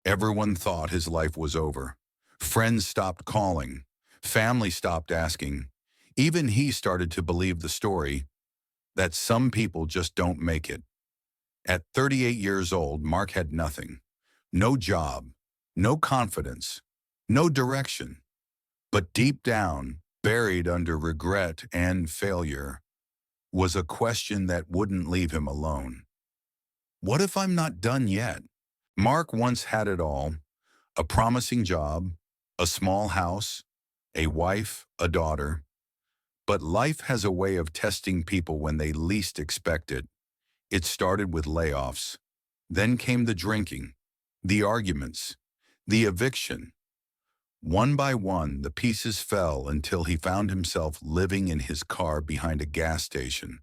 Everyone thought his life was over. Friends stopped calling. Family stopped asking. Even he started to believe the story that some people just don't make it. At 38 years old, Mark had nothing. No job, no confidence, no direction. But deep down, buried under regret and failure, was a question that wouldn't leave him alone. What if I'm not done yet? Mark once had it all: a promising job, a small house, a wife, a daughter. But life has a way of testing people when they least expect it. It started with layoffs. Then came the drinking, the arguments, the eviction. One by one, the pieces fell until he found himself living in his car behind a gas station,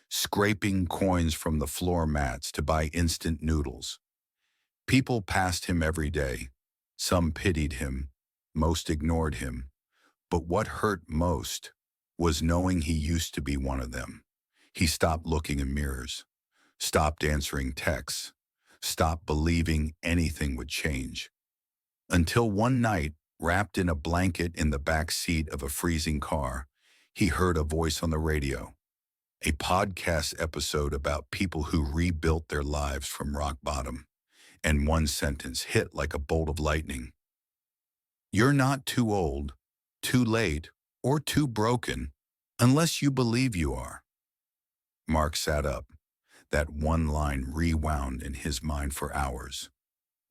scraping coins from the floor mats to buy instant noodles. People passed him every day. Some pitied him, most ignored him. But what hurt most was knowing he used to be one of them. He stopped looking in mirrors, stopped answering texts, stopped believing anything would change. Until one night, wrapped in a blanket in the back seat of a freezing car, he heard a voice on the radio, a podcast episode about people who rebuilt their lives from rock bottom. And one sentence hit like a bolt of lightning. You're not too old, too late, or too broken unless you believe you are. Mark sat up. That one line rewound in his mind for hours.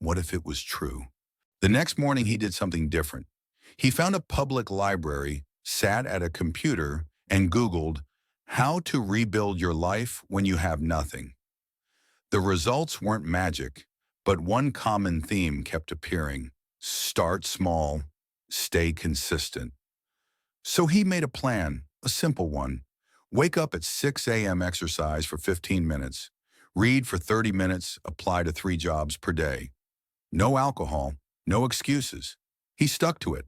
What if it was true? The next morning he did something different. He found a public library, sat at a computer, and Googled how to rebuild your life when you have nothing. The results weren't magic, but one common theme kept appearing: start small, stay consistent. So he made a plan, a simple one. Wake up at 6 a.m., exercise for 15 minutes, read for 30 minutes, apply to 3 jobs per day. No alcohol, no excuses. He stuck to it.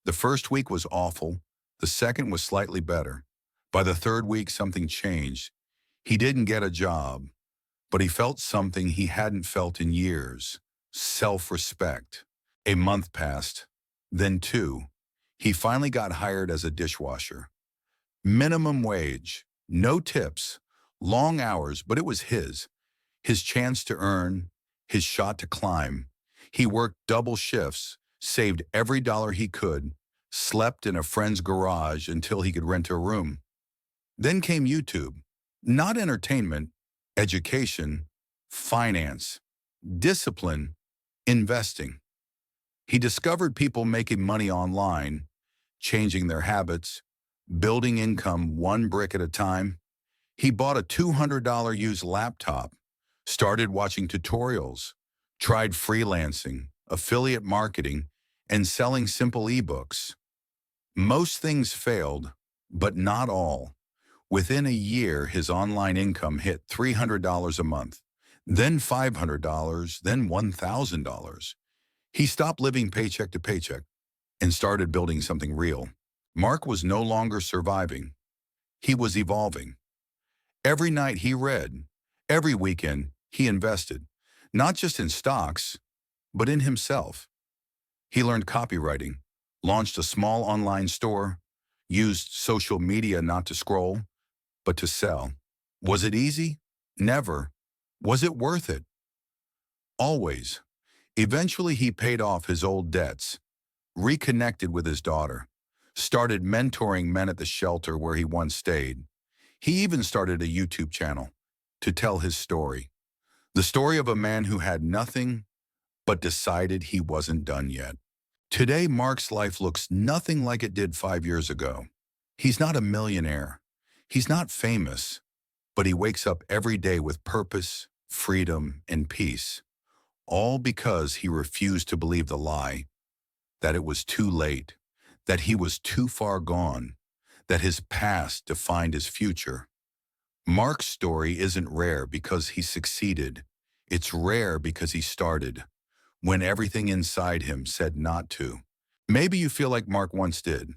The first week was awful. The second was slightly better. By the third week, something changed. He didn't get a job, but he felt something he hadn't felt in years: self-respect. A month passed, then 2. He finally got hired as a dishwasher. Minimum wage, no tips, long hours, but it was his chance to earn, his shot to climb. He worked double shifts, saved every dollar he could, slept in a friend's garage until he could rent a room. Then came YouTube. Not entertainment, education, finance, discipline, investing. He discovered people making money online, changing their habits, building income one brick at a time. He bought a $200 used laptop, started watching tutorials, tried freelancing, affiliate marketing, and selling simple ebooks. Most things failed, but not all. Within a year, his online income hit $300 a month, then $500, then $1,000. He stopped living paycheck to paycheck and started building something real. Mark was no longer surviving. He was evolving. Every night he read. Every weekend he invested, not just in stocks, but in himself. He learned copywriting, launched a small online store, used social media not to scroll, but to sell. Was it easy? Never. Was it worth it? Always. Eventually he paid off his old debts, reconnected with his daughter, started mentoring men at the shelter where he once stayed. He even started a YouTube channel to tell his story. The story of a man who had nothing but decided he wasn't done yet. Today, Mark's life looks nothing like it did 5 years ago. He's not a millionaire. He's not famous, but he wakes up every day with purpose, freedom, and peace, all because he refused to believe the lie that it was too late, that he was too far gone, that his past defined his future. Mark's story isn't rare because he succeeded. It's rare because he started when everything inside him said not to. Maybe you feel like Mark once did.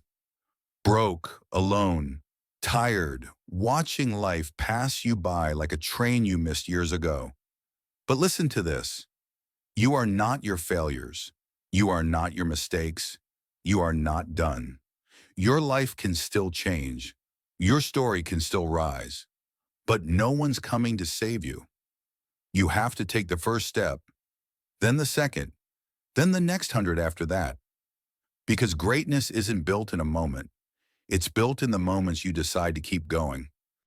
Broke, alone, tired, watching life pass you by like a train you missed years ago. But listen to this. You are not your failures. You are not your mistakes. You are not done. Your life can still change. Your story can still rise. But no one's coming to save you. You have to take the first step, then the second, then the next 100 after that. Because greatness isn't built in a moment. It's built in the moments you decide to keep going.